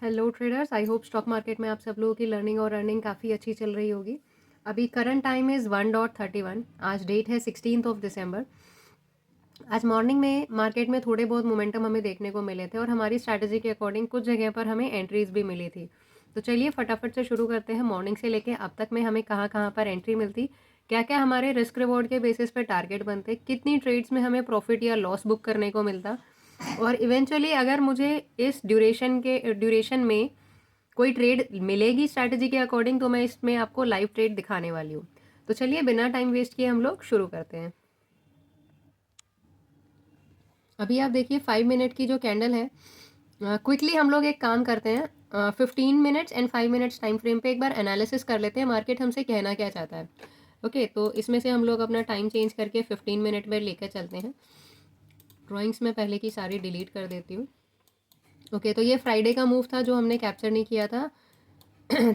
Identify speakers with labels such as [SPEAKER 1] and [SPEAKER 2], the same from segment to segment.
[SPEAKER 1] Hello traders, I hope stock market में आप सब लोगों की लर्निंग और अर्निंग काफ़ी अच्छी चल रही होगी। अभी करंट टाइम इज़ 1:31। आज डेट है 16 दिसंबर। आज मॉर्निंग में मार्केट में थोड़े बहुत मोमेंटम हमें देखने को मिले थे और हमारी स्ट्रैटेजी के अकॉर्डिंग कुछ जगह पर हमें एंट्रीज भी मिली थी। तो चलिए फटाफट से शुरू करते हैं। मॉर्निंग से लेके अब तक में हमें कहाँ कहाँ पर एंट्री मिलती, क्या क्या हमारे रिस्क रिवॉर्ड के बेसिस पे टारगेट बनते, कितनी ट्रेड्स में हमें प्रॉफिट या लॉस बुक करने को मिलता, और इवेंचुअली अगर मुझे इस ड्यूरेशन में कोई ट्रेड मिलेगी स्ट्रैटेजी के अकॉर्डिंग, तो मैं इसमें आपको लाइव ट्रेड दिखाने वाली हूँ। तो चलिए बिना टाइम वेस्ट किए हम लोग शुरू करते हैं। अभी आप देखिए 5 मिनट की जो कैंडल है, क्विकली हम लोग एक काम करते हैं, 15 minutes and 5 minutes time frame पे एक बार एनालिसिस कर लेते हैं मार्केट हमसे कहना क्या चाहता है। ओके, तो इसमें से हम लोग अपना टाइम चेंज करके 15 मिनट में लेकर चलते हैं। ड्राइंग्स में पहले की सारी डिलीट कर देती हूँ। ओके, तो ये फ्राइडे का मूव था जो हमने कैप्चर नहीं किया था।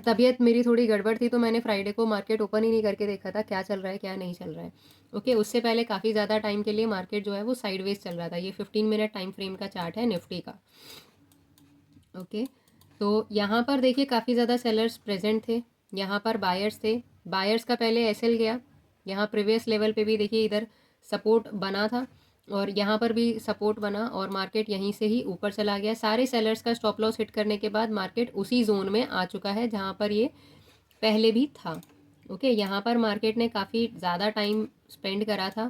[SPEAKER 1] तबीयत मेरी थोड़ी गड़बड़ थी, तो मैंने फ्राइडे को मार्केट ओपन ही नहीं करके देखा था क्या चल रहा है क्या नहीं चल रहा है। ओके, उससे पहले काफ़ी ज़्यादा टाइम के लिए मार्केट जो है वो साइडवेज चल रहा था। ये 15 मिनट टाइम फ्रेम का चार्ट है निफ्टी का। ओके, तो यहाँ पर देखिए काफ़ी ज़्यादा सेलर्स प्रेजेंट थे, यहाँ पर बायर्स थे। बायर्स का पहले एसएल गया, यहाँ प्रीवियस लेवल पे भी देखिए इधर सपोर्ट बना था और यहाँ पर भी सपोर्ट बना और मार्केट यहीं से ही ऊपर चला गया। सारे सेलर्स का स्टॉप लॉस हिट करने के बाद मार्केट उसी जोन में आ चुका है जहाँ पर ये पहले भी था। ओके, यहाँ पर मार्केट ने काफ़ी ज़्यादा टाइम स्पेंड करा था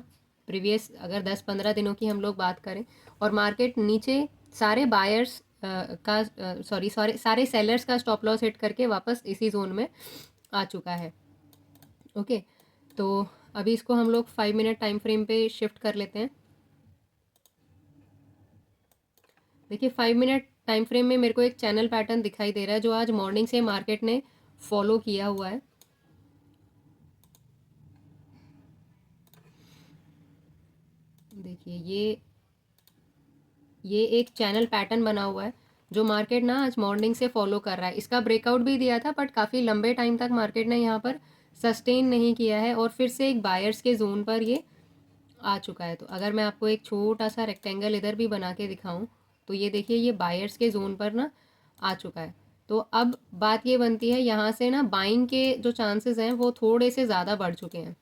[SPEAKER 1] प्रीवियस, अगर 10-15 दिनों की हम लोग बात करें, और मार्केट नीचे सारे बायर्स का सारे सेलर्स का स्टॉप लॉस हिट करके वापस इसी जोन में आ चुका है। ओके, तो अभी इसको हम लोग 5 मिनट टाइम फ्रेम पे शिफ्ट कर लेते हैं। देखिए 5 मिनट टाइम फ्रेम में मेरे को एक चैनल पैटर्न दिखाई दे रहा है जो आज मॉर्निंग से मार्केट ने फॉलो किया हुआ है। देखिए ये एक चैनल पैटर्न बना हुआ है जो मार्केट ना आज मॉर्निंग से फॉलो कर रहा है। इसका ब्रेकआउट भी दिया था बट काफ़ी लंबे टाइम तक मार्केट ने यहाँ पर सस्टेन नहीं किया है और फिर से एक बायर्स के जोन पर ये आ चुका है। तो अगर मैं आपको एक छोटा सा रेक्टेंगल इधर भी बना के दिखाऊं, तो ये देखिए ये बायर्स के जोन पर ना आ चुका है। तो अब बात ये बनती है यहाँ से ना बाइंग के जो चांसेस हैं वो थोड़े से ज़्यादा बढ़ चुके हैं।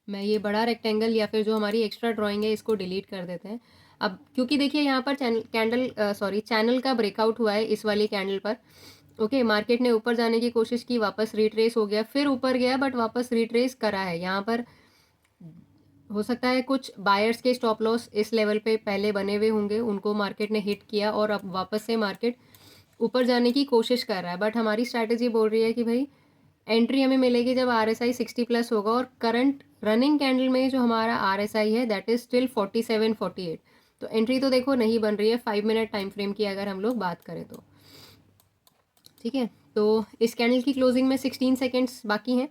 [SPEAKER 1] मैं ये बड़ा रेक्टेंगल या फिर जो हमारी एक्स्ट्रा ड्राइंग है इसको डिलीट कर देते हैं। अब क्योंकि देखिए यहाँ पर चैनल का ब्रेकआउट हुआ है इस वाली कैंडल पर। ओके, मार्केट ने ऊपर जाने की कोशिश की, वापस रिट्रेस हो गया, फिर ऊपर गया बट वापस रिट्रेस करा है। यहाँ पर हो सकता है कुछ बायर्स के स्टॉप लॉस इस लेवल पे पहले बने हुए होंगे, उनको मार्केट ने हिट किया और अब वापस से मार्केट ऊपर जाने की कोशिश कर रहा है। बट हमारी स्ट्रैटेजी बोल रही है कि भाई एंट्री हमें मिलेगी जब RSI 60+ होगा, और करंट रनिंग कैंडल में जो हमारा RSI है दैट इज स्टिल 47-48। तो एंट्री तो देखो नहीं बन रही है 5 मिनट टाइम फ्रेम की अगर हम लोग बात करें तो। ठीक है, तो इस कैंडल की क्लोजिंग में 16 सेकेंड्स बाकी हैं।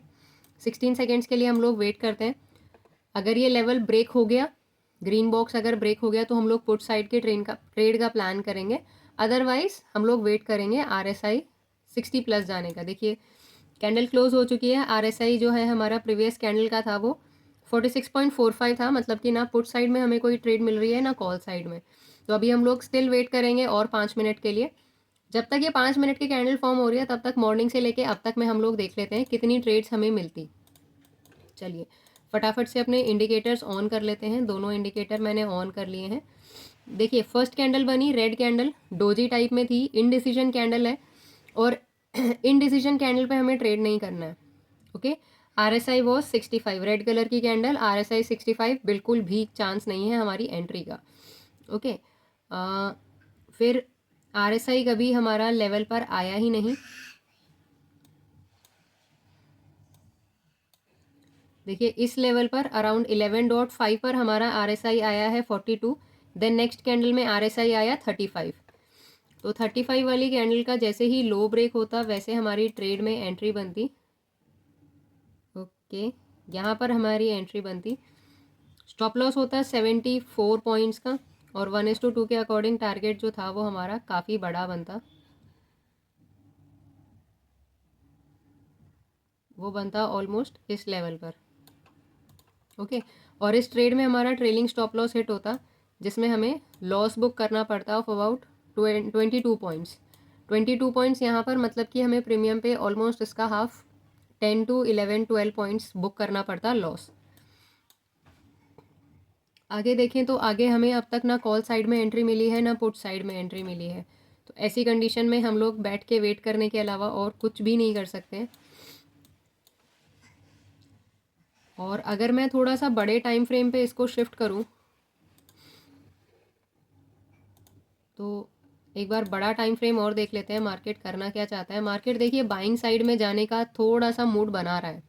[SPEAKER 1] 16 सेकेंड्स के लिए हम लोग वेट करते हैं। अगर ये लेवल ब्रेक हो गया, ग्रीन बॉक्स अगर ब्रेक हो गया, तो हम लोग पुट साइड के ट्रेड का प्लान करेंगे। अदरवाइज हम लोग वेट करेंगे RSI 60+ जाने का। देखिए कैंडल क्लोज हो चुकी है। RSI जो है हमारा प्रीवियस कैंडल का था वो 46.45 था, मतलब कि ना पुट साइड में हमें कोई ट्रेड मिल रही है ना कॉल साइड में। तो अभी हम लोग स्टिल वेट करेंगे और 5 मिनट के लिए। जब तक ये 5 मिनट की कैंडल फॉर्म हो रही है तब तक मॉर्निंग से लेके अब तक में हम लोग देख लेते हैं कितनी ट्रेड्स हमें मिलती। चलिए फटाफट से अपने इंडिकेटर्स ऑन कर लेते हैं। दोनों इंडिकेटर मैंने ऑन कर लिए हैं। देखिए फर्स्ट कैंडल बनी रेड कैंडल, डोजी टाइप में थी, इनडिसीजन कैंडल है और इनडिसीजन कैंडल पे हमें ट्रेड नहीं करना है। Okay, RSI was 65, red colour की कैंडल, RSI 65, बिल्कुल भी चांस नहीं है हमारी एंट्री का। ओके, फिर RSI कभी हमारा लेवल पर आया ही नहीं। देखिए इस लेवल पर अराउंड 11.5 पर हमारा RSI आया है 42। देन नेक्स्ट कैंडल में RSI आया 35। तो 35 वाली कैंडल का जैसे ही लो ब्रेक होता वैसे हमारी ट्रेड में एंट्री बनती। ओके, यहाँ पर हमारी एंट्री बनती। स्टॉप लॉस होता है 74 पॉइंट्स का और 1:2 के अकॉर्डिंग टारगेट जो था वो हमारा काफ़ी बड़ा बनता। वो बनता ऑलमोस्ट इस लेवल पर। ओके, और इस ट्रेड में हमारा ट्रेलिंग स्टॉप लॉस हिट होता जिसमें हमें लॉस बुक करना पड़ता ऑफ अबाउट 22 पॉइंट्स। 22 पॉइंट्स यहाँ पर, मतलब कि हमें प्रीमियम पे ऑलमोस्ट इसका हाफ 10 to 11 12 पॉइंट्स बुक करना पड़ता लॉस। आगे देखें तो आगे हमें अब तक ना कॉल साइड में एंट्री मिली है ना पुट साइड में एंट्री मिली है। तो ऐसी कंडीशन में हम लोग बैठ के वेट करने के अलावा और कुछ भी नहीं कर सकते। और अगर मैं थोड़ा सा बड़े टाइम फ्रेम पे इसको शिफ्ट करूं तो एक बार बड़ा टाइम फ्रेम और देख लेते हैं मार्केट करना क्या चाहता है। मार्केट देखिए बाइंग साइड में जाने का थोड़ा सा मूड बना रहा है।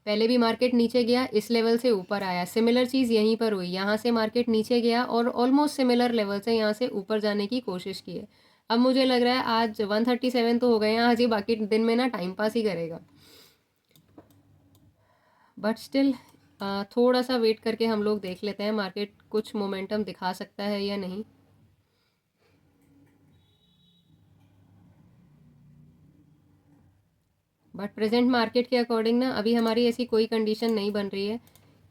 [SPEAKER 1] पहले भी मार्केट नीचे गया, इस लेवल से ऊपर आया, सिमिलर चीज़ यहीं पर हुई, यहाँ से मार्केट नीचे गया और ऑलमोस्ट सिमिलर लेवल से यहाँ से ऊपर जाने की कोशिश की है। अब मुझे लग रहा है आज 137 तो हो गए हैं, आज ये बाकी दिन में ना टाइम पास ही करेगा। बट स्टिल थोड़ा सा वेट करके हम लोग देख लेते हैं मार्केट कुछ मोमेंटम दिखा सकता है या नहीं। बट प्रेजेंट मार्केट के अकॉर्डिंग ना अभी हमारी ऐसी कोई कंडीशन नहीं बन रही है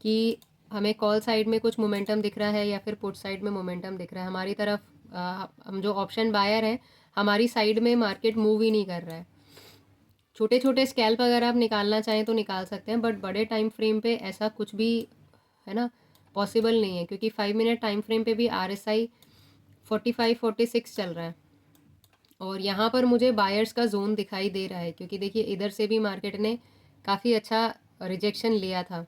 [SPEAKER 1] कि हमें कॉल साइड में कुछ मोमेंटम दिख रहा है या फिर पुट साइड में मोमेंटम दिख रहा है। हमारी तरफ हम जो ऑप्शन बायर हैं हमारी साइड में मार्केट मूव ही नहीं कर रहा है। छोटे छोटे स्कैल्प अगर आप निकालना चाहें तो निकाल सकते हैं, बट बड़े टाइम फ्रेम पे ऐसा कुछ भी है ना पॉसिबल नहीं है, क्योंकि 5 मिनट टाइम फ्रेम पे भी RSI 45-46 चल रहा है और यहाँ पर मुझे बायर्स का जोन दिखाई दे रहा है, क्योंकि देखिए इधर से भी मार्केट ने काफ़ी अच्छा रिजेक्शन लिया था,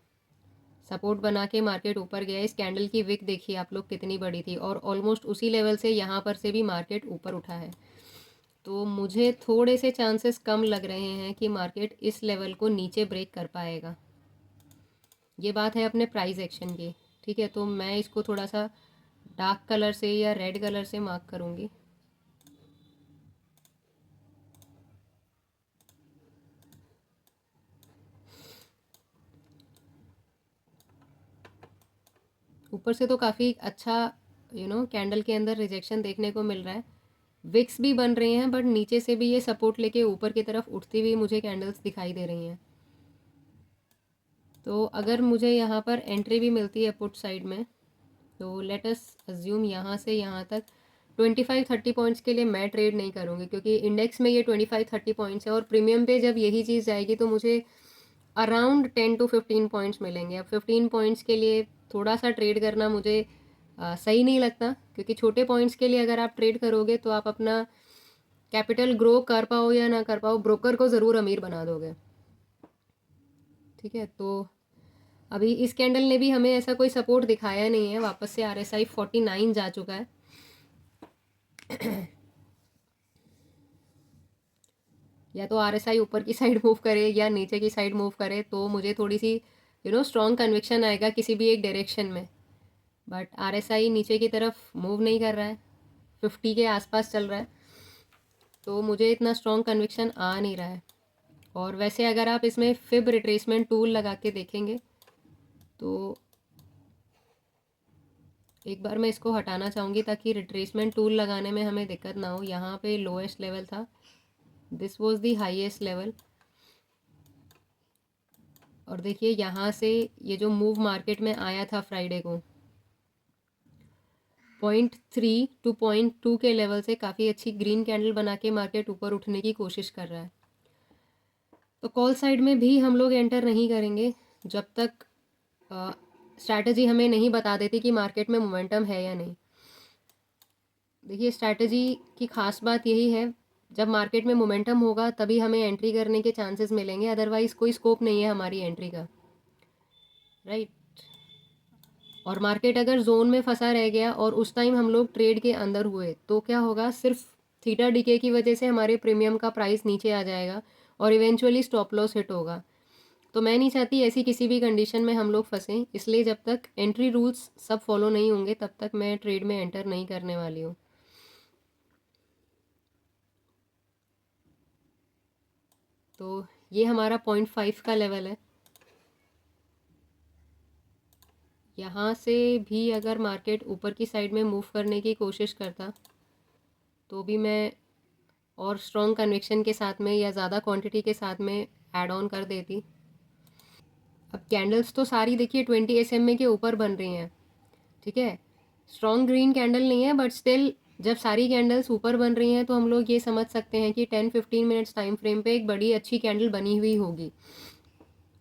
[SPEAKER 1] सपोर्ट बना के मार्केट ऊपर गया। इस कैंडल की विक देखिए आप लोग कितनी बड़ी थी और ऑलमोस्ट उसी लेवल से यहाँ पर से भी मार्केट ऊपर उठा है। तो मुझे थोड़े से चांसेस कम लग रहे हैं कि मार्केट इस लेवल को नीचे ब्रेक कर पाएगा। ये बात है अपने प्राइस एक्शन की, ठीक है। तो मैं इसको थोड़ा सा डार्क कलर से या रेड कलर से मार्क करूँगी। ऊपर से तो काफ़ी अच्छा कैंडल के अंदर रिजेक्शन देखने को मिल रहा है, विक्स भी बन रही हैं, बट नीचे से भी ये सपोर्ट लेके ऊपर की तरफ उठती हुई मुझे कैंडल्स दिखाई दे रही हैं। तो अगर मुझे यहाँ पर एंट्री भी मिलती है पुट साइड में तो लेट अस अज्यूम यहाँ से यहाँ तक 25-30 पॉइंट्स के लिए मैं ट्रेड नहीं करूँगी, क्योंकि इंडेक्स में ये 25-30 पॉइंट्स है और प्रीमियम पे जब यही चीज़ जाएगी तो मुझे अराउंड 10 to 15 पॉइंट्स मिलेंगे। अब 15 पॉइंट्स के लिए थोड़ा सा ट्रेड करना मुझे सही नहीं लगता, क्योंकि छोटे पॉइंट्स के लिए अगर आप ट्रेड करोगे तो आप अपना कैपिटल ग्रो कर पाओ या ना कर पाओ, ब्रोकर को ज़रूर अमीर बना दोगे, ठीक है। तो अभी इस कैंडल ने भी हमें ऐसा कोई सपोर्ट दिखाया नहीं है, वापस से RSI 49 जा चुका है। या तो RSI ऊपर की साइड मूव करे या नीचे की साइड मूव करे तो मुझे थोड़ी सी स्ट्रॉन्ग कन्विक्शन आएगा किसी भी एक डायरेक्शन में। बट RSI नीचे की तरफ मूव नहीं कर रहा है, 50 के आसपास चल रहा है, तो मुझे इतना स्ट्रॉन्ग कन्विक्शन आ नहीं रहा है। और वैसे अगर आप इसमें फिब रिट्रेसमेंट टूल लगा के देखेंगे तो एक बार मैं इसको हटाना चाहूँगी ताकि रिट्रेसमेंट टूल लगाने में हमें दिक्कत ना हो। यहाँ पे लोएस्ट लेवल था, this was the highest level, और देखिए यहाँ से ये जो मूव मार्केट में आया था फ्राइडे को 0.3 to 0.2 के लेवल से काफ़ी अच्छी ग्रीन कैंडल बना के मार्केट ऊपर उठने की कोशिश कर रहा है। तो कॉल साइड में भी हम लोग एंटर नहीं करेंगे जब तक स्ट्रैटेजी हमें नहीं बता देती कि मार्केट में मोमेंटम है या नहीं। देखिए स्ट्रैटेजी की खास बात यही है, जब मार्केट में मोमेंटम होगा तभी हमें एंट्री करने के चांसेस मिलेंगे, अदरवाइज़ कोई स्कोप नहीं है हमारी एंट्री का, राइट। और मार्केट अगर जोन में फंसा रह गया और उस टाइम हम लोग ट्रेड के अंदर हुए तो क्या होगा, सिर्फ थीटा डीके की वजह से हमारे प्रीमियम का प्राइस नीचे आ जाएगा और इवेंचुअली स्टॉप लॉस हिट होगा। तो मैं नहीं चाहती ऐसी किसी भी कंडीशन में हम लोग फंसें, इसलिए जब तक एंट्री रूल्स सब फॉलो नहीं होंगे तब तक मैं ट्रेड में एंटर नहीं करने वाली हूँ। तो ये हमारा 0.5 का लेवल है। यहाँ से भी अगर मार्केट ऊपर की साइड में मूव करने की कोशिश करता तो भी मैं और स्ट्रॉन्ग कन्विक्शन के साथ में या ज़्यादा क्वांटिटी के साथ में ऐड ऑन कर देती। अब कैंडल्स तो सारी देखिए 20 SMA के ऊपर बन रही हैं, ठीक है। स्ट्रॉन्ग ग्रीन कैंडल नहीं है बट स्टिल जब सारी कैंडल्स ऊपर बन रही हैं तो हम लोग ये समझ सकते हैं कि 10-15 मिनट्स टाइम फ्रेम पे एक बड़ी अच्छी कैंडल बनी हुई होगी,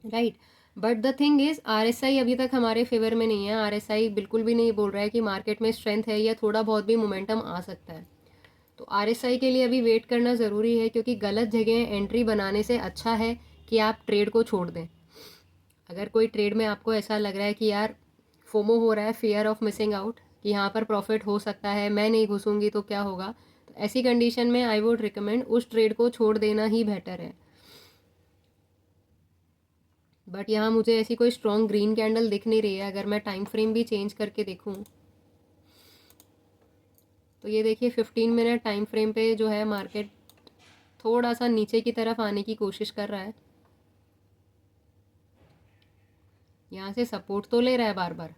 [SPEAKER 1] right. But the thing is RSI अभी तक हमारे फेवर में नहीं है। RSI बिल्कुल भी नहीं बोल रहा है कि मार्केट में स्ट्रेंथ है या थोड़ा बहुत भी मोमेंटम आ सकता है। तो RSI के लिए अभी वेट करना ज़रूरी है, क्योंकि गलत जगह एंट्री बनाने से अच्छा है कि आप ट्रेड को छोड़ दें। अगर कोई ट्रेड में आपको ऐसा लग रहा है कि यार फोमो हो रहा है, फियर ऑफ मिसिंग आउट, कि यहाँ पर प्रॉफिट हो सकता है, मैं नहीं घुसूंगी तो क्या होगा, तो ऐसी कंडीशन में आई वुड रिकमेंड उस ट्रेड को छोड़ देना ही बेटर है। बट यहाँ मुझे ऐसी कोई स्ट्रॉन्ग ग्रीन कैंडल दिख नहीं रही है। अगर मैं टाइम फ्रेम भी चेंज करके देखूँ तो ये देखिए 15 मिनट टाइम फ्रेम पे जो है मार्केट थोड़ा सा नीचे की तरफ आने की कोशिश कर रहा है। यहाँ से सपोर्ट तो ले रहा है बार बार,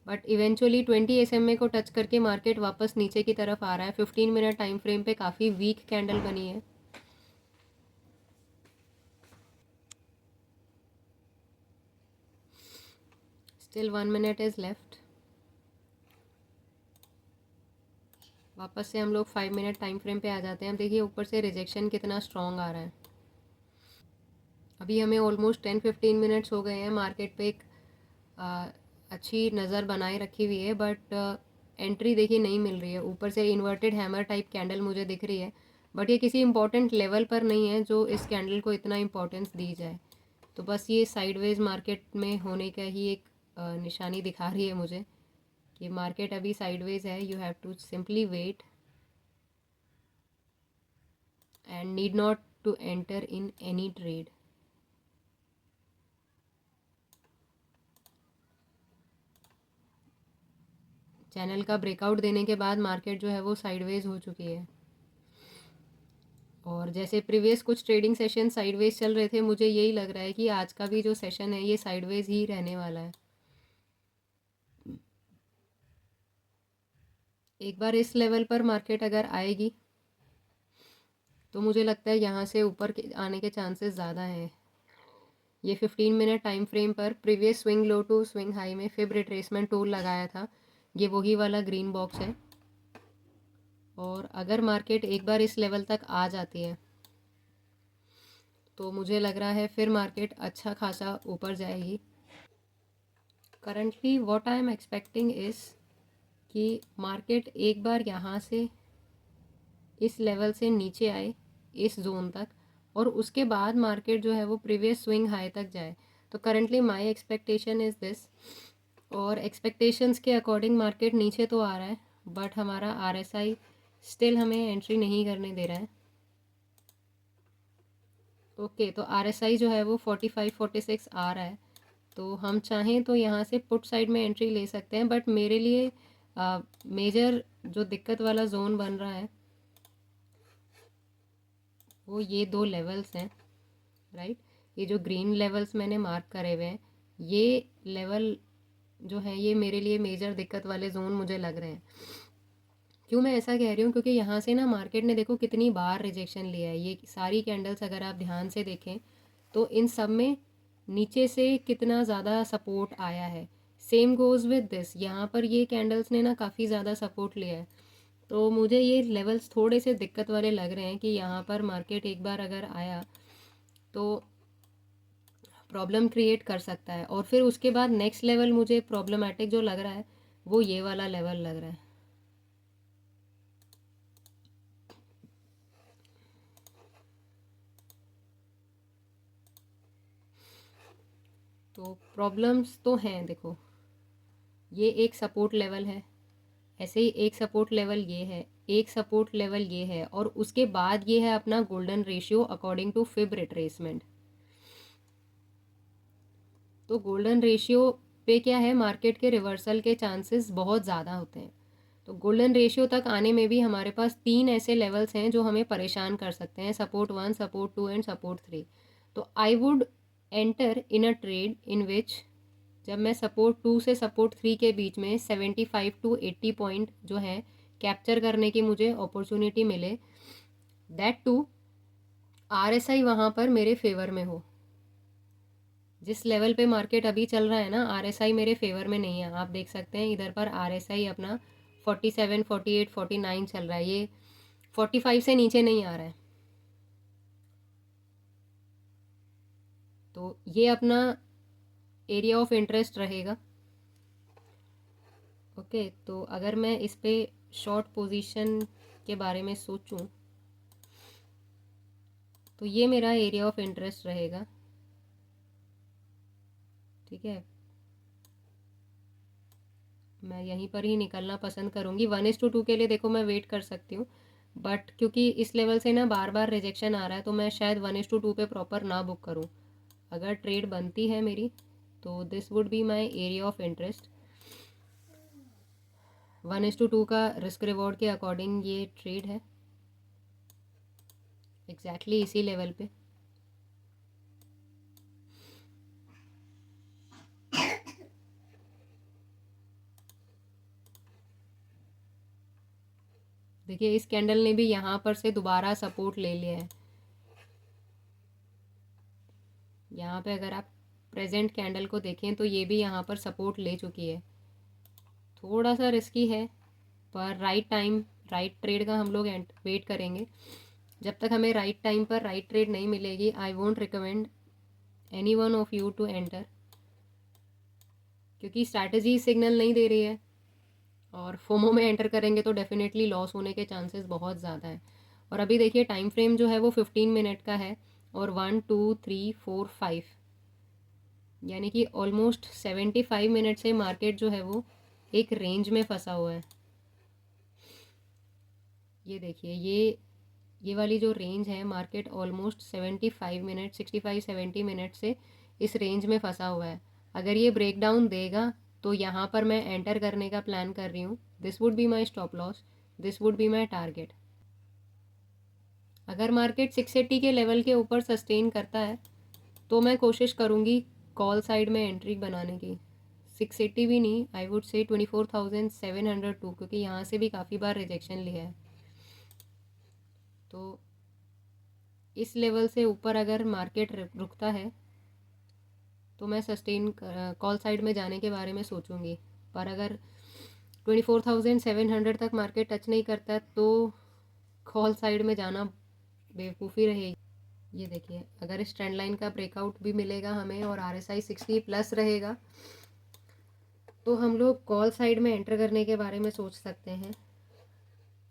[SPEAKER 1] बट इवेंचुअली 20 SMA को टच करके मार्केट वापस नीचे की तरफ आ रहा है। 15 मिनट टाइम फ्रेम पे काफ़ी वीक कैंडल बनी है। Still 1 minute is left. वापस से हम लोग 5 मिनट टाइम फ्रेम पे आ जाते हैं। अब देखिए ऊपर से रिजेक्शन कितना स्ट्रॉन्ग आ रहा है। अभी हमें ऑलमोस्ट 10-15 मिनट्स हो गए हैं मार्केट पे एक अच्छी नज़र बनाए रखी हुई है, बट एंट्री देखिए नहीं मिल रही है। ऊपर से इन्वर्टेड हैमर टाइप कैंडल मुझे दिख रही है, बट ये किसी इंपॉर्टेंट लेवल पर नहीं है जो इस कैंडल को इतना इंपॉर्टेंस दी जाए। तो बस ये साइडवेज मार्केट में होने का ही एक निशानी दिखा रही है मुझे कि मार्केट अभी साइडवेज है। You have to simply wait and need not to enter in any trade. Channel का ब्रेकआउट देने के बाद मार्केट जो है वो साइडवेज हो चुकी है, और जैसे प्रीवियस कुछ ट्रेडिंग सेशन साइडवेज चल रहे थे, मुझे यही लग रहा है कि आज का भी जो सेशन है ये साइडवेज ही रहने वाला है। एक बार इस लेवल पर मार्केट अगर आएगी तो मुझे लगता है यहाँ से ऊपर आने के चांसेस ज़्यादा हैं। ये 15 मिनट टाइम फ्रेम पर previous swing low to swing high में फिब रिट्रेसमेंट टूल लगाया था। ये वही वाला ग्रीन बॉक्स है, और अगर मार्केट एक बार इस लेवल तक आ जाती है तो मुझे लग रहा है फिर मार्केट अच्छा खासा ऊपर जाएगी। Currently what I am expecting is कि मार्केट एक बार यहाँ से इस लेवल से नीचे आए इस जोन तक, और उसके बाद मार्केट जो है वो प्रीवियस स्विंग हाई तक जाए। तो currently my expectation is this, और एक्सपेक्टेशंस के अकॉर्डिंग मार्केट नीचे तो आ रहा है, बट हमारा RSI स्टिल हमें एंट्री नहीं करने दे रहा है। ओके, तो RSI जो है वो 45-46 आ रहा है, तो हम चाहें तो यहाँ से पुट साइड में एंट्री ले सकते हैं। बट मेरे लिए मेजर जो दिक्कत वाला जोन बन रहा है वो ये दो लेवल्स हैं, राइट। ये जो ग्रीन लेवल्स मैंने मार्क करे हुए हैं, ये लेवल जो है ये मेरे लिए मेजर दिक्कत वाले जोन मुझे लग रहे हैं। क्यों मैं ऐसा कह रही हूँ, क्योंकि यहाँ से ना मार्केट ने देखो कितनी बार रिजेक्शन लिया है। ये सारी कैंडल्स अगर आप ध्यान से देखें तो इन सब में नीचे से कितना ज़्यादा सपोर्ट आया है। सेम गोज़ विद दिस, यहाँ पर ये कैंडल्स ने ना काफ़ी ज़्यादा सपोर्ट लिया है। तो मुझे ये लेवल्स थोड़े से दिक्कत वाले लग रहे हैं कि यहाँ पर मार्केट एक बार अगर आया तो प्रॉब्लम क्रिएट कर सकता है, और फिर उसके बाद नेक्स्ट लेवल मुझे प्रॉब्लमेटिक जो लग रहा है वो ये वाला लेवल लग रहा है। तो प्रॉब्लम्स तो हैं देखो, ये एक सपोर्ट लेवल है, ऐसे ही एक सपोर्ट लेवल ये है, एक सपोर्ट लेवल ये है, और उसके बाद ये है अपना golden ratio according to fib retracement. तो गोल्डन रेशियो पे क्या है, मार्केट के रिवर्सल के चांसेस बहुत ज़्यादा होते हैं। तो गोल्डन रेशियो तक आने में भी हमारे पास 3 ऐसे लेवल्स हैं जो हमें परेशान कर सकते हैं, सपोर्ट 1, सपोर्ट 2 एंड सपोर्ट 3। तो I would enter in a trade in which जब मैं सपोर्ट 2 से सपोर्ट 3 के बीच में 75 to 80 पॉइंट जो है कैप्चर करने की मुझे अपॉर्चुनिटी मिले, दैट टू RSI वहाँ पर मेरे फेवर में हो। जिस लेवल पे मार्केट अभी चल रहा है ना, RSI मेरे फेवर में नहीं है। आप देख सकते हैं इधर पर RSI अपना 47, 48, 49 चल रहा है, ये 45 से नीचे नहीं आ रहा है। तो ये अपना एरिया ऑफ इंटरेस्ट रहेगा। ओके, तो अगर मैं इस पे शॉर्ट पोजीशन के बारे में सोचूं तो ये मेरा एरिया ऑफ इंटरेस्ट रहेगा। ठीक है, मैं यहीं पर ही निकलना पसंद करूँगी। 1:2 के लिए देखो मैं वेट कर सकती हूँ, बट क्योंकि इस लेवल से ना बार बार रिजेक्शन आ रहा है तो मैं शायद 1:2 पे प्रॉपर ना बुक करूँ। अगर ट्रेड बनती है मेरी तो this would be my area of interest. 1:2 का रिस्क रिवॉर्ड के अकॉर्डिंग ये ट्रेड है एग्जैक्टली इसी लेवल पे। देखिए इस कैंडल ने भी यहाँ पर से दोबारा सपोर्ट ले लिया है। यहाँ पे अगर आप प्रेजेंट कैंडल को देखें तो ये भी यहाँ पर सपोर्ट ले चुकी है। थोड़ा सा रिस्की है पर राइट टाइम राइट ट्रेड का हम लोग वेट करेंगे। जब तक हमें राइट टाइम पर राइट ट्रेड नहीं मिलेगी I won't recommend any one of you to enter, क्योंकि स्ट्रैटेजी सिग्नल नहीं दे रही है और फोमो में एंटर करेंगे तो डेफिनेटली लॉस होने के चांसेस बहुत ज़्यादा हैं। और अभी देखिए टाइम फ्रेम जो है वो 15 मिनट का है और 1 2 3 4 5 यानी कि ऑलमोस्ट 75 मिनट से मार्केट जो है वो एक रेंज में फंसा हुआ है। ये देखिए ये वाली जो रेंज है मार्केट ऑलमोस्ट 75 मिनट 65-70 मिनट से इस रेंज में फंसा हुआ है। अगर ये ब्रेक डाउन देगा तो यहाँ पर मैं एंटर करने का प्लान कर रही हूँ। This would be my stop loss, this would be my target. अगर मार्केट 680 के लेवल के ऊपर सस्टेन करता है तो मैं कोशिश करूँगी कॉल साइड में एंट्री बनाने की। 680 भी नहीं, आई वुड से 24,702, क्योंकि यहाँ से भी काफ़ी बार रिजेक्शन लिया है। तो इस लेवल से ऊपर अगर मार्केट रुकता है तो मैं सस्टेन कॉल साइड में जाने के बारे में सोचूंगी। पर अगर 24,700 तक मार्केट टच नहीं करता तो कॉल साइड में जाना बेवकूफ़ी रहेगी। ये देखिए अगर इस ट्रेंड लाइन का ब्रेकआउट भी मिलेगा हमें और RSI 60 प्लस रहेगा तो हम लोग कॉल साइड में एंटर करने के बारे में सोच सकते हैं।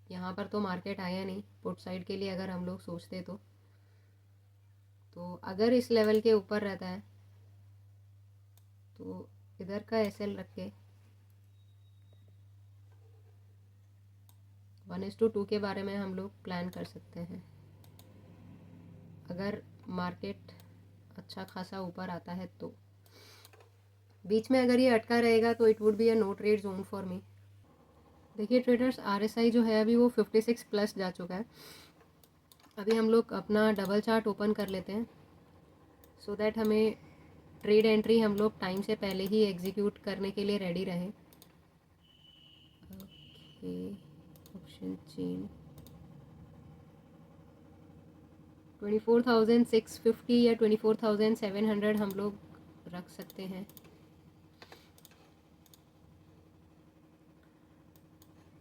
[SPEAKER 1] यहाँ पर तो मार्केट आया नहीं, पुट साइड के लिए अगर हम लोग सोचते तो अगर इस लेवल के ऊपर रहता है तो इधर का SL रख के 1:2 के बारे में हम लोग प्लान कर सकते हैं। अगर मार्केट अच्छा खासा ऊपर आता है तो बीच में अगर ये अटका रहेगा तो it would be a no trade zone for me. देखिए ट्रेडर्स RSI जो है अभी वो 56 प्लस जा चुका है। अभी हम लोग अपना डबल चार्ट ओपन कर लेते हैं सो दैट हमें ट्रेड एंट्री हम लोग टाइम से पहले ही एग्जीक्यूट करने के लिए रेडी रहें। ओके, ऑप्शन चेन 24,650 या 24,700 हम लोग रख सकते हैं।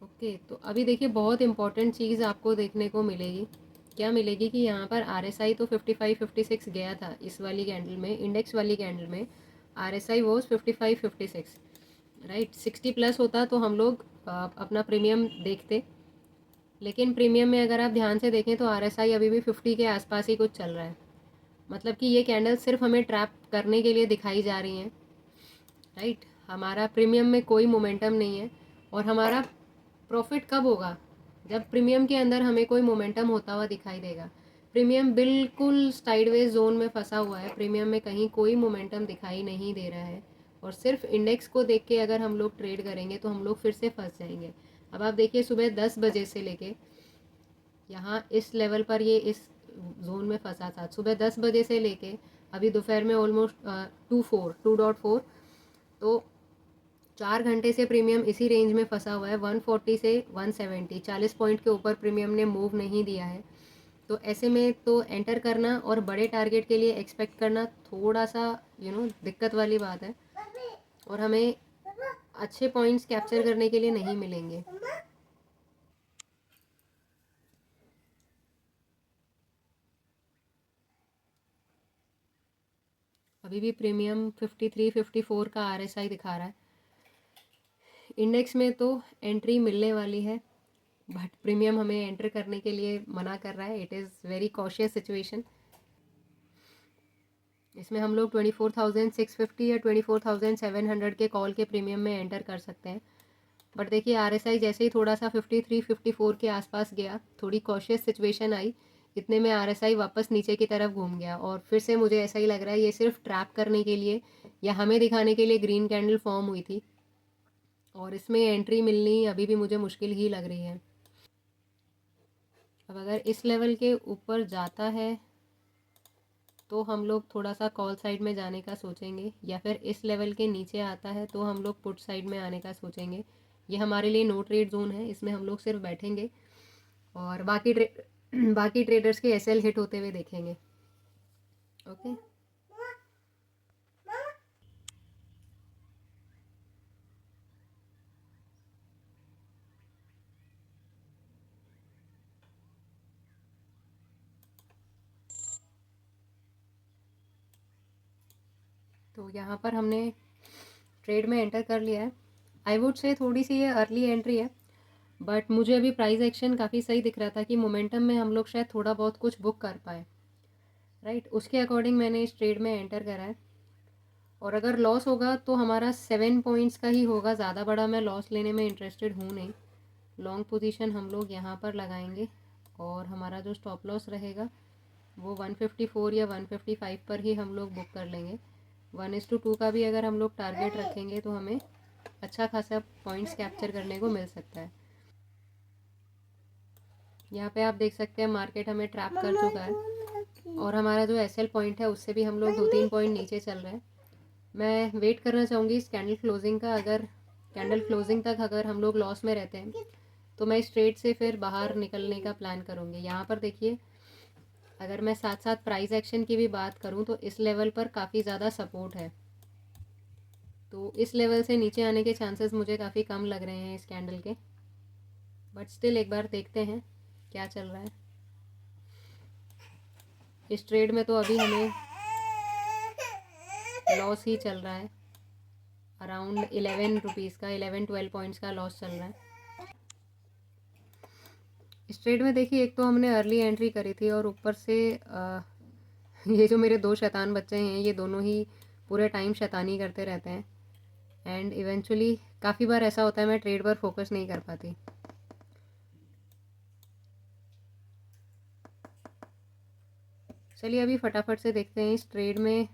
[SPEAKER 1] ओके, तो अभी देखिए बहुत इंपॉर्टेंट चीज़ आपको देखने को मिलेगी। क्या मिलेगी कि यहाँ पर RSI तो 55-56 गया था इस वाली कैंडल में, इंडेक्स वाली कैंडल में RSI वॉज 55-56 राइट। 60 प्लस होता तो हम लोग अपना प्रीमियम देखते, लेकिन प्रीमियम में अगर आप ध्यान से देखें तो RSI अभी भी 50 के आसपास ही कुछ चल रहा है। मतलब कि ये कैंडल सिर्फ हमें ट्रैप करने के लिए दिखाई जा रही हैं राइट। हमारा प्रीमियम में कोई मोमेंटम नहीं है और हमारा प्रॉफिट कब होगा जब प्रीमियम के अंदर हमें कोई मोमेंटम होता हुआ दिखाई देगा। प्रीमियम बिल्कुल साइडवेज जोन में फंसा हुआ है, प्रीमियम में कहीं कोई मोमेंटम दिखाई नहीं दे रहा है और सिर्फ इंडेक्स को देख के अगर हम लोग ट्रेड करेंगे तो हम लोग फिर से फंस जाएंगे। अब आप देखिए सुबह 10 बजे से लेके यहाँ इस लेवल पर ये इस जोन में फंसा था, सुबह 10 बजे से लेके अभी दोपहर में ऑलमोस्ट 2.4 तो 4 घंटे से प्रीमियम इसी रेंज में फंसा हुआ है। 140 से 170 40 पॉइंट के ऊपर प्रीमियम ने मूव नहीं दिया है। तो ऐसे में तो एंटर करना और बड़े टारगेट के लिए एक्सपेक्ट करना थोड़ा सा दिक्कत वाली बात है। और हमें अच्छे पॉइंट्स कैप्चर करने के लिए नहीं मिलेंगे। अभी भी प्रीमियम 53-54 का RSI दिखा रहा है। इंडेक्स में तो एंट्री मिलने वाली है, बट प्रीमियम हमें एंटर करने के लिए मना कर रहा है। It is very cautious situation. इसमें हम लोग 24,650 या 24,700 के कॉल के प्रीमियम में एंटर कर सकते हैं। बट देखिए RSI जैसे ही थोड़ा सा 53-54 के आसपास गया, थोड़ी कॉशियस सिचुएशन आई, इतने में RSI वापस नीचे की तरफ घूम गया। और फिर से मुझे ऐसा ही लग रहा है ये सिर्फ ट्रैप करने के लिए या हमें दिखाने के लिए ग्रीन कैंडल फॉर्म हुई थी, और इसमें एंट्री मिलनी अभी भी मुझे मुश्किल ही लग रही है। अब अगर इस लेवल के ऊपर जाता है तो हम लोग थोड़ा सा कॉल साइड में जाने का सोचेंगे, या फिर इस लेवल के नीचे आता है तो हम लोग पुट साइड में आने का सोचेंगे। ये हमारे लिए नो ट्रेड जोन है, इसमें हम लोग सिर्फ बैठेंगे और बाकी ट्रेडर्स के SL हिट होते हुए देखेंगे। ओके। तो यहाँ पर हमने ट्रेड में एंटर कर लिया है। आई वुड से थोड़ी सी ये अर्ली एंट्री है, बट मुझे अभी प्राइस एक्शन काफ़ी सही दिख रहा था कि मोमेंटम में हम लोग शायद थोड़ा बहुत कुछ बुक कर पाए। राइट, उसके अकॉर्डिंग मैंने इस ट्रेड में एंटर करा है। और अगर लॉस होगा तो हमारा 7 पॉइंट्स का ही होगा, ज़्यादा बड़ा मैं लॉस लेने में इंटरेस्टेड हूँ नहीं। लॉन्ग पोजीशन हम लोग यहाँ पर लगाएंगे और हमारा जो स्टॉप लॉस रहेगा वो 154 या 155 पर ही हम लोग बुक कर लेंगे। 1:2 का भी अगर हम लोग टारगेट रखेंगे तो हमें अच्छा खासा पॉइंट्स कैप्चर करने को मिल सकता है। यहाँ पे आप देख सकते हैं मार्केट हमें ट्रैप कर चुका है और हमारा जो SL पॉइंट है उससे भी हम लोग 2-3 पॉइंट नीचे चल रहे हैं। मैं वेट करना चाहूँगी इस कैंडल क्लोजिंग का। अगर कैंडल क्लोजिंग तक अगर हम लोग लॉस में रहते हैं तो मैं इस ट्रेड से फिर बाहर निकलने का प्लान करूँगी। यहाँ पर देखिए, अगर मैं साथ साथ प्राइस एक्शन की भी बात करूँ तो इस लेवल पर काफ़ी ज़्यादा सपोर्ट है, तो इस लेवल से नीचे आने के चांसेस मुझे काफ़ी कम लग रहे हैं इस कैंडल के। बट स्टिल एक बार देखते हैं क्या चल रहा है इस ट्रेड में। तो अभी हमें लॉस ही चल रहा है, अराउंड 11 रुपीज़ का, 11-12 पॉइंट्स का लॉस चल रहा है इस ट्रेड में। देखिए, एक तो हमने अर्ली एंट्री करी थी और ऊपर से ये जो मेरे दो शैतान बच्चे हैं ये दोनों ही पूरे टाइम शैतानी करते रहते हैं, एंड इवेंचुअली काफ़ी बार ऐसा होता है मैं ट्रेड पर फोकस नहीं कर पाती। चलिए अभी फटाफट से देखते हैं इस ट्रेड में।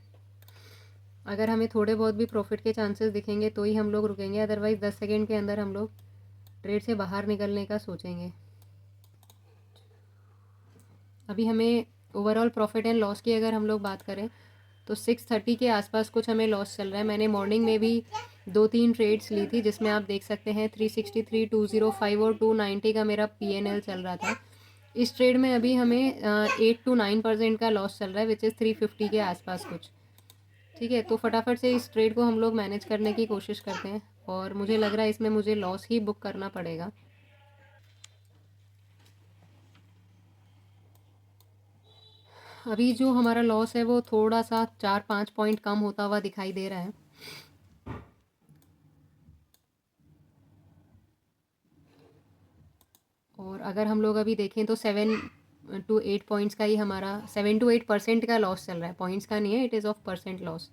[SPEAKER 1] अगर हमें थोड़े बहुत भी प्रॉफिट के चांसेस दिखेंगे तो ही हम लोग रुकेंगे, अदरवाइज़ 10 सेकेंड के अंदर हम लोग ट्रेड से बाहर निकलने का सोचेंगे। अभी हमें ओवरऑल प्रॉफिट एंड लॉस की अगर हम लोग बात करें तो 630 के आसपास कुछ हमें लॉस चल रहा है। मैंने मॉर्निंग में भी 2-3 ट्रेड्स ली थी जिसमें आप देख सकते हैं 363, 205 और 290 का मेरा PNL चल रहा था। इस ट्रेड में अभी हमें 8-9% का लॉस चल रहा है, विच इज़ 350 के आसपास कुछ। ठीक है, तो फटाफट से इस ट्रेड को हम लोग मैनेज करने की कोशिश करते हैं और मुझे लग रहा है इसमें मुझे लॉस ही बुक करना पड़ेगा। अभी जो हमारा लॉस है वो थोड़ा सा 4-5 पॉइंट कम होता हुआ दिखाई दे रहा है। और अगर हम लोग अभी देखें तो 7-8 पॉइंट्स का ही हमारा 7-8% का लॉस चल रहा है, पॉइंट्स का नहीं है, it is of percent loss.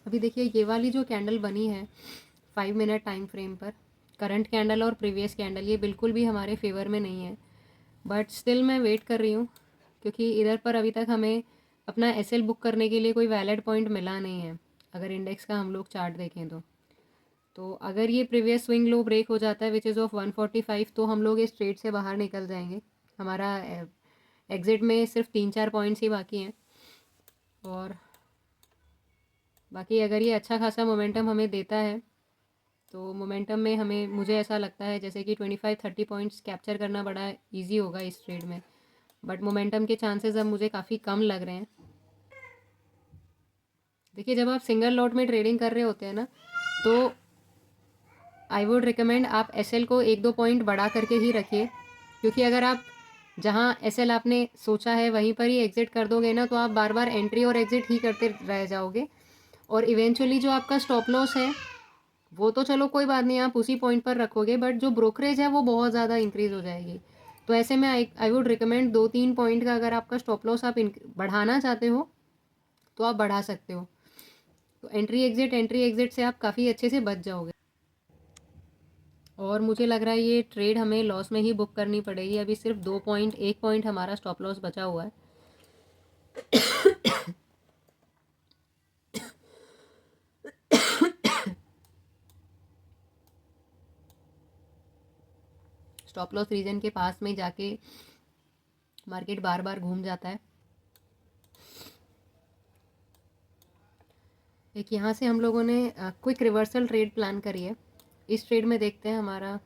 [SPEAKER 1] अभी देखिए ये वाली जो कैंडल बनी है 5 मिनट टाइम फ्रेम पर, करंट कैंडल और प्रीवियस कैंडल, ये बिल्कुल भी हमारे फेवर में नहीं है, बट स्टिल मैं वेट कर रही हूँ क्योंकि इधर पर अभी तक हमें अपना SL बुक करने के लिए कोई वैलिड पॉइंट मिला नहीं है। अगर इंडेक्स का हम लोग चार्ट देखें तो अगर ये प्रीवियस स्विंग लो ब्रेक हो जाता है विच इज़ ऑफ 145 तो हम लोग इस ट्रेड से बाहर निकल जाएंगे। हमारा एग्ज़िट में सिर्फ 3-4 पॉइंट्स ही बाकी हैं, और बाकी अगर ये अच्छा खासा मोमेंटम हमें देता है तो मोमेंटम में हमें, मुझे ऐसा लगता है जैसे कि 25-30 पॉइंट्स कैप्चर करना बड़ा इजी होगा इस ट्रेड में, बट मोमेंटम के चांसेस अब मुझे काफ़ी कम लग रहे हैं। देखिए जब आप सिंगल लॉट में ट्रेडिंग कर रहे होते हैं ना, तो आई वुड रिकमेंड आप एसएल को 1-2 पॉइंट बढ़ा करके ही रखिए, क्योंकि अगर आप जहाँ एसएल आपने सोचा है वहीं पर ही एग्ज़िट कर दोगे ना, तो आप बार बार एंट्री और एग्ज़िट ही करते रह जाओगे, और इवेंचुअली जो आपका स्टॉप लॉस है वो तो चलो कोई बात नहीं, आप उसी पॉइंट पर रखोगे, बट जो ब्रोकरेज है वो बहुत ज़्यादा इंक्रीज़ हो जाएगी। तो ऐसे में आई वुड रिकमेंड 2-3 पॉइंट का, अगर आपका स्टॉप लॉस आप बढ़ाना चाहते हो तो आप बढ़ा सकते हो। तो एंट्री एग्ज़िट से आप काफ़ी अच्छे से बच जाओगे। और मुझे लग रहा है ये ट्रेड हमें लॉस में ही बुक करनी पड़ेगी। अभी सिर्फ 2 पॉइंट 1 पॉइंट हमारा स्टॉप लॉस बचा हुआ है। स्टॉप लॉस रीजन के पास में जाके मार्केट बार बार घूम जाता है। एक यहाँ से हम लोगों ने क्विक रिवर्सल ट्रेड प्लान करी है। इस ट्रेड में देखते हैं हमारा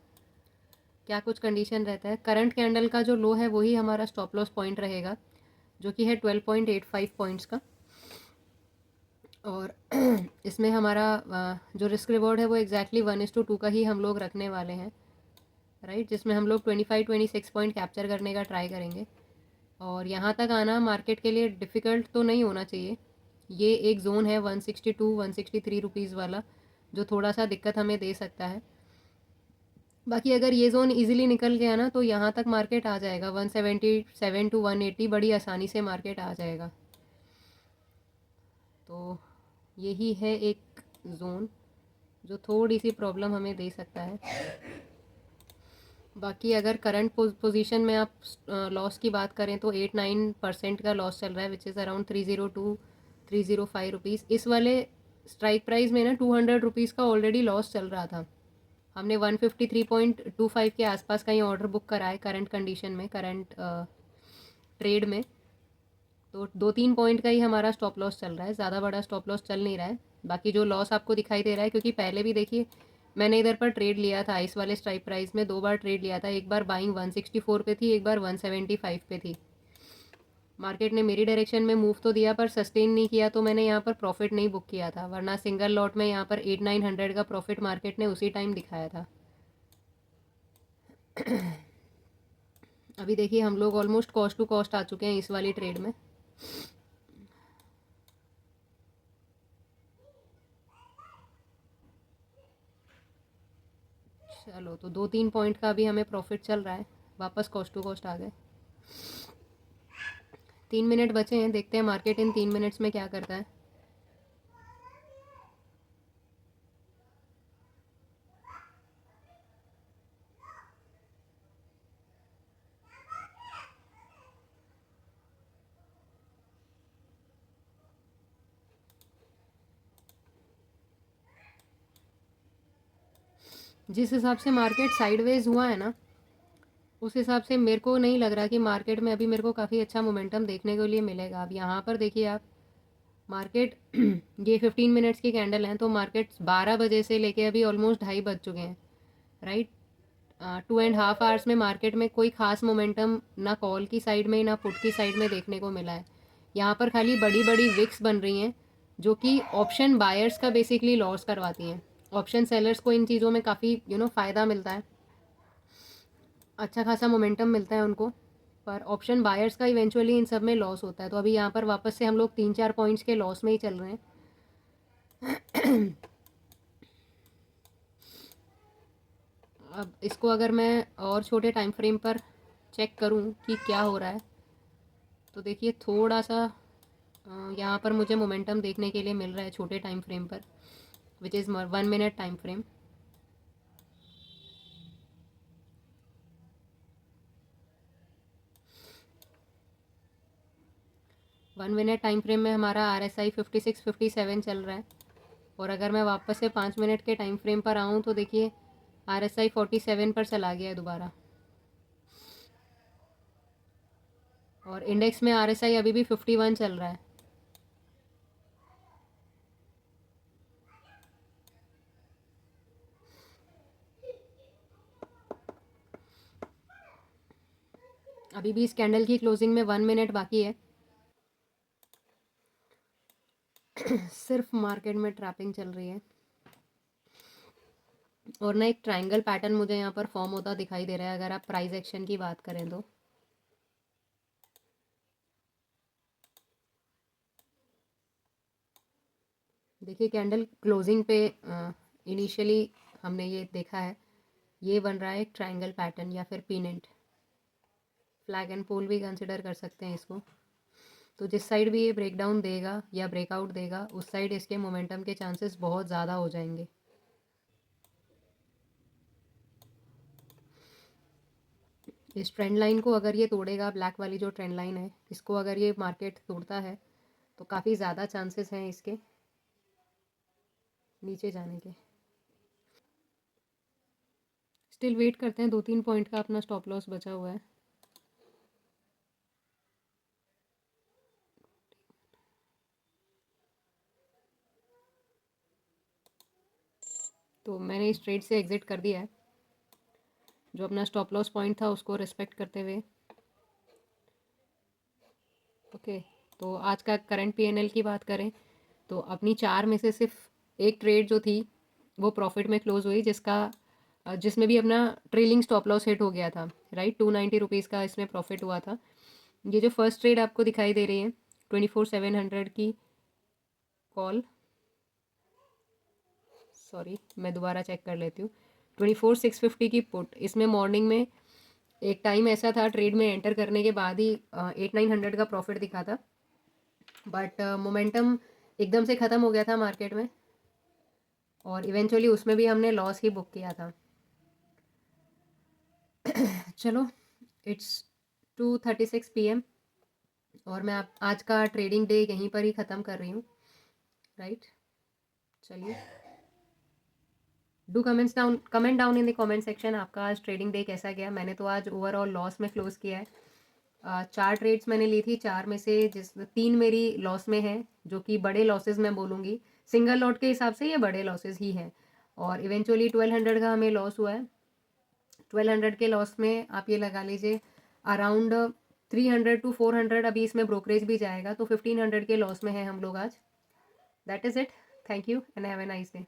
[SPEAKER 1] क्या कुछ कंडीशन रहता है। करंट कैंडल का जो लो है वही हमारा स्टॉप लॉस पॉइंट रहेगा, जो कि है 12.85 पॉइंट्स का। और इसमें हमारा जो रिस्क रिवॉर्ड है वो एग्जैक्टली 1:2 का ही हम लोग रखने वाले हैं, राइट, जिसमें हम लोग 25-26 पॉइंट कैप्चर करने का ट्राई करेंगे। और यहाँ तक आना मार्केट के लिए डिफ़िकल्ट तो नहीं होना चाहिए। ये एक ज़ोन है 162-163 रुपीज़ वाला, जो थोड़ा सा दिक्कत हमें दे सकता है। बाकी अगर ये ज़ोन इजीली निकल गया ना, तो यहाँ तक मार्केट आ जाएगा 177-180, बड़ी आसानी से मार्केट आ जाएगा। तो यही है एक ज़ोन जो थोड़ी सी प्रॉब्लम हमें दे सकता है। बाकी अगर करंट पोजीशन में आप लॉस की बात करें तो 8-9% का लॉस चल रहा है, विच इज़ अराउंड 302-305 रुपीज़। इस वाले स्ट्राइक प्राइस में ना 200 रुपीज़ का ऑलरेडी लॉस चल रहा था। हमने 153.25 के आसपास का ही ऑर्डर बुक करा है करंट कंडीशन में, करंट ट्रेड में। तो 2-3 पॉइंट का ही हमारा स्टॉप लॉस चल रहा है, ज़्यादा बड़ा स्टॉप लॉस चल नहीं रहा है। बाकी जो लॉस आपको दिखाई दे रहा है, क्योंकि पहले भी देखिए मैंने इधर पर ट्रेड लिया था, इस वाले स्ट्राइक प्राइस में 2 बार ट्रेड लिया था। एक बार बाइंग 164 पे थी, एक बार 175 पे थी। मार्केट ने मेरी डायरेक्शन में मूव तो दिया पर सस्टेन नहीं किया, तो मैंने यहाँ पर प्रॉफिट नहीं बुक किया था, वरना सिंगल लॉट में यहाँ पर 8-900 का प्रॉफिट मार्केट ने उसी टाइम दिखाया था। अभी देखिए हम लोग ऑलमोस्ट कॉस्ट टू कॉस्ट आ चुके हैं इस वाली ट्रेड में। चलो, तो 2-3 पॉइंट का अभी हमें प्रॉफिट चल रहा है, वापस कॉस्ट टू कॉस्ट आ गए। 3 मिनट बचे हैं, देखते हैं मार्केट इन 3 मिनट्स में क्या करता है। जिस हिसाब से मार्केट साइडवेज हुआ है ना, उस हिसाब से मेरे को नहीं लग रहा कि मार्केट में अभी मेरे को काफ़ी अच्छा मोमेंटम देखने के लिए मिलेगा। अब यहाँ पर देखिए आप, मार्केट ये 15 मिनट्स की कैंडल हैं, तो मार्केट 12 बजे से लेके अभी ऑलमोस्ट 2:30 बज चुके हैं, राइट। 2.5 आवर्स में मार्केट में कोई खास मोमेंटम ना कॉल की साइड में ना पुट की साइड में देखने को मिला है। यहाँ पर खाली बड़ी बड़ी विक्स बन रही हैं, जो कि ऑप्शन बायर्स का बेसिकली लॉस करवाती हैं। ऑप्शन सेलर्स को इन चीज़ों में काफ़ी फ़ायदा मिलता है, अच्छा खासा मोमेंटम मिलता है उनको, पर ऑप्शन बायर्स का इवेंचुअली इन सब में लॉस होता है। तो अभी यहाँ पर वापस से हम लोग 3-4 पॉइंट्स के लॉस में ही चल रहे हैं। अब इसको अगर मैं और छोटे टाइम फ्रेम पर चेक करूं कि क्या हो रहा है, तो देखिए थोड़ा सा यहाँ पर मुझे मोमेंटम देखने के लिए मिल रहा है छोटे टाइम फ्रेम पर, which is 1 minute time frame. One minute time frame में हमारा RSI 56-57 चल रहा है। और अगर मैं वापस से 5 मिनट के टाइम फ्रेम पर आऊँ तो देखिए RSI 47 पर चला गया है दोबारा, और इंडेक्स में RSI अभी भी 51 चल रहा है। अभी भी इस कैंडल की क्लोजिंग में 1 मिनट बाकी है। सिर्फ मार्केट में ट्रैपिंग चल रही है। और ना एक ट्रायंगल पैटर्न मुझे यहाँ पर फॉर्म होता दिखाई दे रहा है अगर आप प्राइस एक्शन की बात करें तो। देखिए कैंडल क्लोजिंग पे इनिशियली हमने ये देखा है, ये बन रहा है एक ट्रायंगल पैटर्न या फिर पीनेंट, फ्लैग एंड पोल भी कंसिडर कर सकते हैं इसको। तो जिस साइड भी ये ब्रेकडाउन देगा या ब्रेकआउट देगा उस साइड इसके मोमेंटम के चांसेस बहुत ज़्यादा हो जाएंगे। इस ट्रेंड लाइन को अगर ये तोड़ेगा, ब्लैक वाली जो ट्रेंड लाइन है इसको अगर ये मार्केट तोड़ता है तो काफ़ी ज़्यादा चांसेस हैं इसके नीचे जाने के। स्टिल वेट करते हैं, 2-3 पॉइंट का अपना स्टॉप लॉस बचा हुआ है। तो मैंने इस ट्रेड से एग्जिट कर दिया है, जो अपना स्टॉप लॉस पॉइंट था उसको रिस्पेक्ट करते हुए। ओके, तो आज का करंट पीएनएल की बात करें तो अपनी 4 में से सिर्फ एक ट्रेड जो थी वो प्रॉफिट में क्लोज हुई, जिसमें भी अपना ट्रेलिंग स्टॉप लॉस हिट हो गया था, राइट। 290 रुपीज़ का इसमें प्रॉफिट हुआ था। ये जो फर्स्ट ट्रेड आपको दिखाई दे रही है 24,700 की कॉल, सॉरी मैं दोबारा चेक कर लेती हूँ, 24,650 की पुट, इसमें मॉर्निंग में एक टाइम ऐसा था ट्रेड में एंटर करने के बाद ही 8-900 का प्रॉफिट दिखा था, बट मोमेंटम एकदम से ख़त्म हो गया था मार्केट में और इवेंचुअली उसमें भी हमने लॉस ही बुक किया था। चलो, इट्स 2:36 PM और मैं आज का ट्रेडिंग डे यहीं पर ही ख़त्म कर रही हूँ, राइट। चलिए, do comment down in the comment section आपका आज ट्रेडिंग डे कैसा गया। मैंने तो आज ओवरऑल लॉस में क्लोज़ किया है। 4 ट्रेड्स मैंने ली थी, 4 में से 3 मेरी लॉस में है, जो कि बड़े लॉसेस मैं बोलूँगी, सिंगल लॉट के हिसाब से ये बड़े लॉसेस ही हैं। और इवेंचुअली 1200 का हमें लॉस हुआ है। 1200 के लॉस में आप ये लगा लीजिए अराउंड 300 to 400 अभी इसमें ब्रोकरेज भी जाएगा, तो 1500 के लॉस में है हम लोग आज। That is it, thank you and have a nice day.